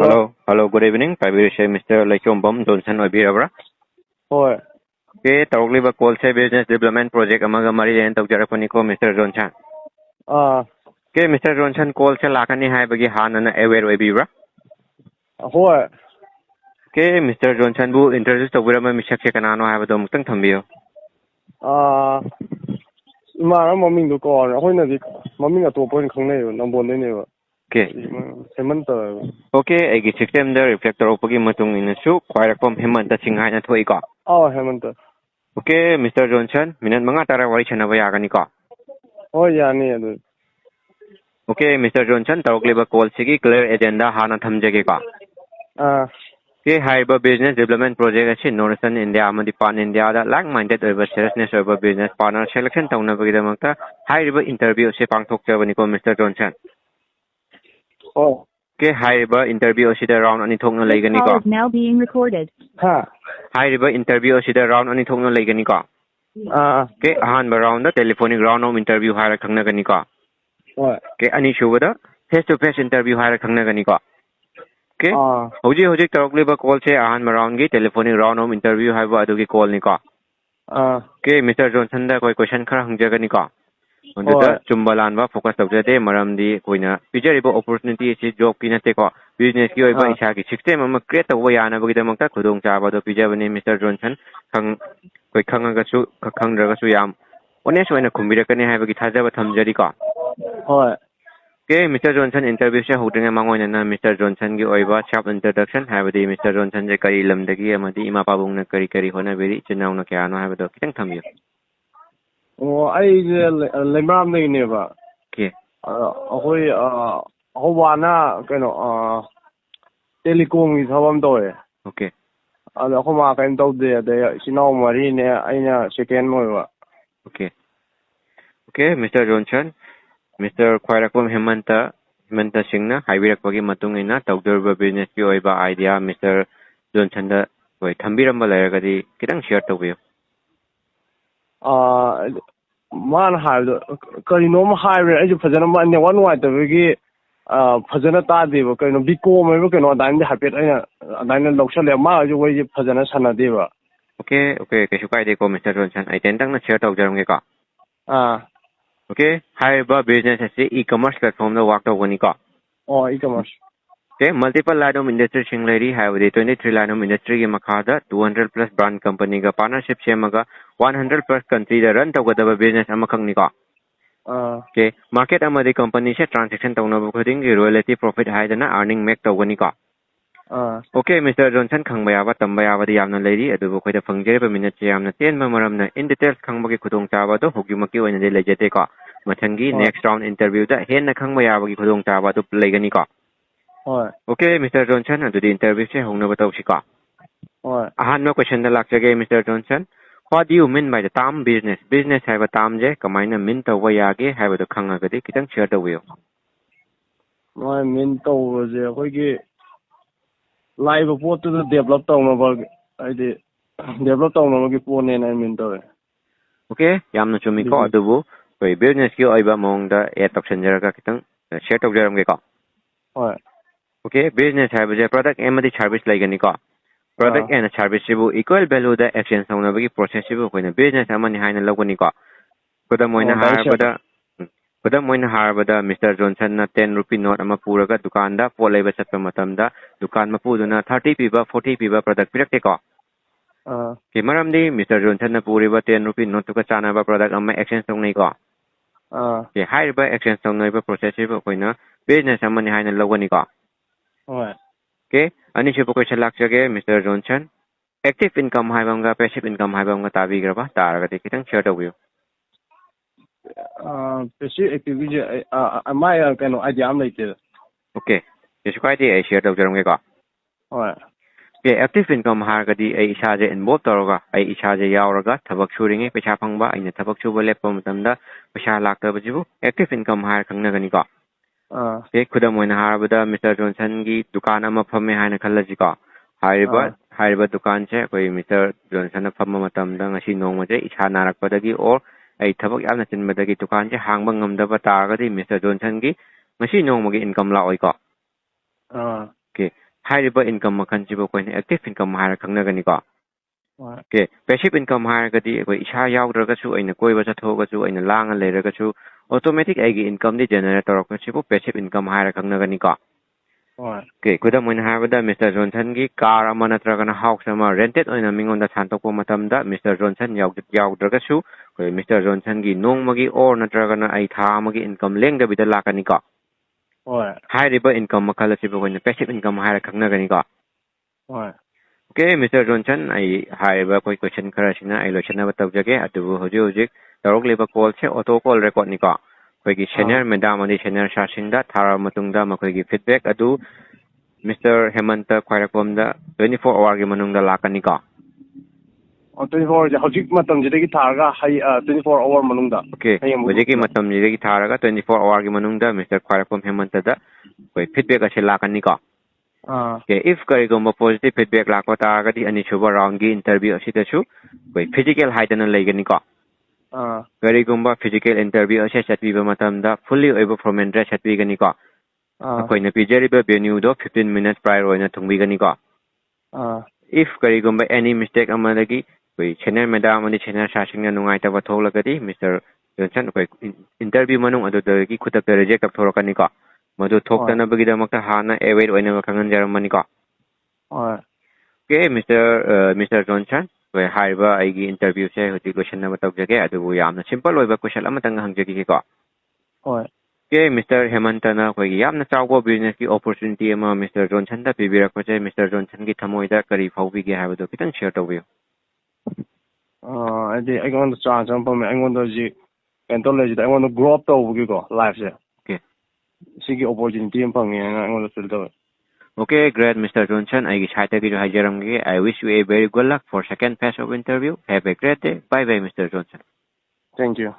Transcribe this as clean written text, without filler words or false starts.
Hello. Hello. Good evening. Pabirche Mr. Lechombom Johnson Obirabra. Hoi. Okay, totally ba call say business development project amaga mari and Tokjarapaniko, Mr. Johnson. Okay, Mr. Johnson call say Lakani hai bagi Hanana aware Obira. Hoi. Okay, Mr. Johnson bu introduce to Wirama Mishak Kanano have a domutang tambio. Mara maming do ko hoina di maming ato point khang nei nambon nei Okay. Hemanta. Okay, I get system the reflector opagi matung in a shoe, quite a pump Hemanta Singhai and Toika. Hemanta. Okay, Mr. Johnson, Minat Mangatara Vaichanavayaganico. Oh yeah, nee. Okay, Mr. Johnson, Taugliba call Sigi clear agenda Hana Thamjagika. Okay, Hyper Business Development Project in Northern India, Amadipan India, like-minded over seriousness over business partner selection town of the high river interview, Sepang Tokavanico, Mr. Johnson. Oh. Okay, high river interview, sit around on Itonga Laganico. Call is now being recorded. High river interview, sit around on Itonga Laganico. Okay, hand around the telephonic round of interview, higher Kanaganica. Okay, an issue with the face-to-face interview, higher Kanaganica. Okay. Hoji Tokliba call say Ahan Marangi, telephonic round of interview have Aduki call Nika. Okay, Mr. Johnson, the question Karang Jaganika. On the Chumbalanva focus of the day, Maramdi, Quina, Pijaribo opportunity is job Kinateko, business you by Shaki, system of create a way and avoid the Maka Kudung Java, the Pijavani, Mr. Johnson, Kangasu, Kandragasuyam. Honest when a computer can have a guitar Tamjarica. Okay, Mr. Johnson interview siya holding among one and Mr. Johnson gi oiba sharp introduction have the Mr. Johnson je kari lamdagi amadi imapabung na kari hona beri chinaw na kaya no have the kitang thamyo. Ai lemram nei ne ba. Okay. Ahoi howana kaino telecom gi thawam doe. Okay. Ada khoma kain tawde de sinaw mari ne aina second mo ba. Okay. Okay, Mr. Johnson. Mr. Kwairakum Hemanta Singna, Highway Pagi Matungina, Tokdurba Business Oiba idea, Mr. Johnson, the way Tambiramba Laragadi, Kitang share to you. Man have Karinom Highway, as you present one white the Vigi Pazana Tadi, kind of Biko, maybe can not dine the happy dine local Ma, you way Pazana Sanadiva. Okay, Kashukai de Mr. Johnson, I tend to share to Jeremica. Okay, Hyper Business is e-commerce platform the work of Wanika. E-commerce. Okay, multiple line of industry Shinglady have the 23 line of industry in Makada, 200 plus brand company partnership Shemaga, 100 plus country the run to whatever business Amakangnika. Okay, market amadi company transaction to including royalty profit higher than earning make to Wanika. Okay, Mr. Johnson Kangbayava Tambayava the Yamna lady at the book with a fungible minute Yamna 10 Maramna in details Kangmaki Kudung Tavato, Hugimaki and the Legeteka. Matangi next round interview that Hen Kangmayava Kudung Tava to Plaganika. Okay, Mr. Johnson, and to the interview, Honabatoshika. I had no question the lecture game, Mr. Johnson. What do you mean by the term business? Business have a term J, Kamina Minto Wayagi, have the Kangagati, and share the wheel. My Minto was a wiggy live report to the developed on I did developed on a phone and Minto. Okay, Yamnachumiko, the woo. Business you over among the 8 of Sanjaraga, share of Jeremica. Okay, business have a product and the service like a product and a service equal below the actions on a process when a business and money high and logonica. Put them when Harvard, Mr. Johnson, 10 rupee note Amapuraga, Dukanda, 4 labor set Matamda, Dukan Mapuduna, 30 people, 40 people product Piraka. Kimaramdi, Mr. Johnson, Puriva, 10 rupee note to Kachana product on my actions on Nika. The higher by actions on neighbor processive when business and money high and logonica. Okay, Anisha question lecture again, Mr. Johnson. Active income Hivanga, passive income Hivanga Tavigrava, Taragati, share the wheel. Passive activity, my kind of idea later. Okay, it's quite a share of Jeremica. Okay, active income Hargadi, a Ishaja and Botoga, a Ishaja Yauraga, Tabak shooting a Pachapanga in the Tabak Chubale Pomtanda, Pashalaka Bajibu, active income higher Kanaganika. Okay, Kudam when Harvada, Mr. Johnson, Dukanama Pamehana Kalajika. Hariba Dukan check with Mr. Johnson of Pamatam Dangashi Nomaje, Ichana Padagi, or a Tabak Anatin Madagi Tukanja, Hangbangam Davatagati, Mr. Johnson, Machine Nomagi income law. Okay. ꯍꯥꯏꯔꯤꯕ income ꯃꯈꯜꯁꯤꯕꯨ ꯑꯩꯈꯣꯏꯅ active income ꯍꯥꯏꯔ ꯈꯪꯅꯒꯅꯤꯀꯣ okay passive income ꯍꯥꯏꯔꯒꯗꯤ ꯑꯩꯈꯣꯏ ꯏꯁꯥ ꯌꯥꯎꯗ꯭ꯔꯒꯁꯨ ꯑꯩꯅ ꯀꯣꯏꯕ ꯆꯠꯊꯣꯛꯑꯒꯁꯨ ꯑꯩꯅ ꯂꯥꯡꯉ ꯂꯩꯔꯒꯁꯨ ꯑꯣꯇꯣꯃꯦꯇꯤꯛ ꯑꯩꯒꯤ ꯏꯟꯀꯝꯗꯤ ꯖꯦꯅꯦꯔꯦꯠ ꯇꯧꯔꯛꯄꯁꯤꯕꯨ ꯄꯦꯁꯤꯚ इनकम हायर खंगनगनिको ओके खुदम ओइना हाबदा मिस्टर जॉनसन की कार अमा नत्रगना हाउस अमा रेंटेड ओइना मिंगोंदा सानतोको मतमदा मिस्टर जॉनसन याउद्रगसु कोइ मिस्टर जॉनसन की नोंगमगी और नत्रगना आई था अमगी इनकम लेंगदबिदा लाकनिको ओय हाइरिबा इनकम मखल असिबो कोइना पैसिव इनकम हायर खंगनगनिको ओय ओके मिस्टर जॉनसन आई हाइरिबा कोइ क्वेश्चन खरसिना आई लोचनबा तवजगे अदुबु होजि होजिक तरोगलेबा कॉल से ऑटो कॉल रिकॉर्ड निको कोई सीनियर मैडम और सीनियर शासिंगदा थारा मतुंगदा मखोई फीडबैक अदु मिस्टर हेमंत ख्वाइरकोमदा 24 आवर की मनुंगदा लाकनिको 24 आवर हजिक मतम जिदगी थारगा 24 आवर मनुंगदा ओके हजिकी मतम जिदगी थारगा 24 आवर की मनुंगदा मिस्टर ख्वाइरकोम हेमंतदा कोई फीडबैक असे लाकनिको ओके इफ करिगोम पॉजिटिव फीडबैक लाको तारगदी अनिसुबा राउंड की इंटरव्यू असिदसु कोई फिजिकल हाइदना लेगनिको करिगुम्बा फिजिकल इंटरव्यू असे चटपीबा मतमदा फुल्ली ओइबा फॉर्मल ड्रेस चटपीगनिको अखोइना पिजरिबा वेन्यूदो 15 मिनट्स प्रायर ओइना थुंगबीगनिको इफ करिगुम्बा एनी मिस्टेक अमदगी कोई सीनियर मैडम अनि सीनियर शासिंगना नुंगाइतबा थोलगदी मिस्टर जॉनसन कोई इंटरव्यू मनुंग अदुदगी खुतबा रिजेक्ट तौथोरकनिको मदु थोक्तनबगीदमक्ता हाना एवेट ओइना खंगनजरमनिको ओके मिस्टर जॉनसन वे हाइबा आइगी इंटरव्यू से होती क्वेश्चन नंबर तौजगे अदुबु यामना सिंपल ओइबा क्वेश्चन अमतंग हंगजगिको होय के मिस्टर हेमंतना कोई यामना चावबो बिजनेस की अपॉर्चुनिटी अमा मिस्टर जॉनसन दा पिबिरकपचे मिस्टर जॉनसन की थमोइदा करी फाउबिगे हाइबदो खितंग शेयर तौबियो आदि आइगोन चांस अम पमे आइगोन जी एंटोलॉजी आइगोन ग्रो अप तौबगिको लाइफ से ओके सिगी अपॉर्चुनिटी अम पंगे आइगोन फील तौ Okay, great, Mr. Johnson. I wish you a very good luck for second phase of interview. Have a great day. Bye bye, Mr. Johnson. Thank you.